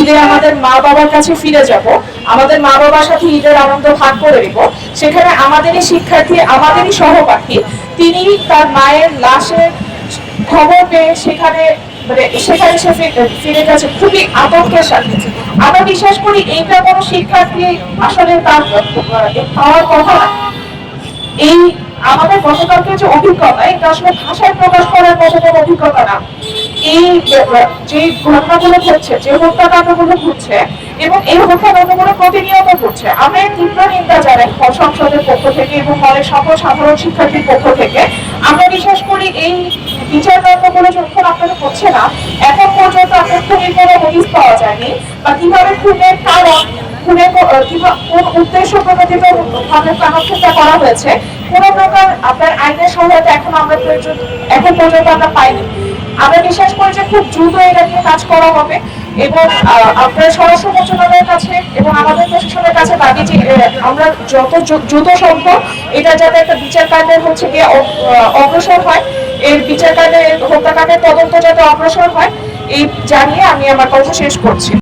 ঈদে আমাদের মা বাবার কাছে ফিরে যাব, আমাদের মা বাবার সাথে ঈদের আনন্দ ভাগ করে নিব, সেখানে আমাদেরই শিক্ষার্থী, আমাদেরই সহপাঠী তিনি তার মায়ের লাশের খবর পেয়ে সেখানে সেখানে সে ফিরে গেছে খুবই আতঙ্কের সাথে। আমরা বিশ্বাস করি এইটা কোনো শিক্ষার্থী আসলে তার পাওয়ার কথা না। এই আমাদের গতকালকে যে অভিজ্ঞতা, এটা আসলে ভাষায় প্রকাশ করার মতো কোনো অভিজ্ঞতা না। এই যে ঘটনাগুলো ঘটছে, যে হত্যাকাণ্ডগুলো ঘটছে এবং এই হত্যাকাণ্ডগুলো প্রতিনিয়ত ঘটছে, আমরা এর তীব্র নিন্দা জানাই সংসদের পক্ষ থেকে এবং অনেক সকল সাধারণ শিক্ষার্থীর পক্ষ থেকে। আমরা বিশ্বাস করি এই বিচার কার্যগুলো যখন আপনারা হচ্ছে না, এখন পর্যন্ত আপনার খুবই কোনো হদিস পাওয়া যায়নি, বা কিভাবে খুনের কারণ, খুনের কোন উদ্দেশ্য প্রণোদিত ভাবে হত্যা করা হয়েছে, কোন প্রকার আপনার আইনের সহায়তা এখন পর্যন্ত আমরা পাইনি। আমরা বিশ্বাস করি যে খুব দ্রুত এটা নিয়ে কাজ করা হবে এবং আপনার স্বরাষ্ট্র মন্ত্রণালয়ের কাছে এবং আমাদের প্রশাসনের কাছে দাবি যে আমরা যত দ্রুত সম্ভব এটা যাতে একটা বিচার কার্যের হচ্ছে গিয়ে অগ্রসর হয়, এর বিচার কার্যের হত্যাকাণ্ডের তদন্ত যাতে অগ্রসর হয়, এই জানিয়ে আমি আমার কথা শেষ করছি।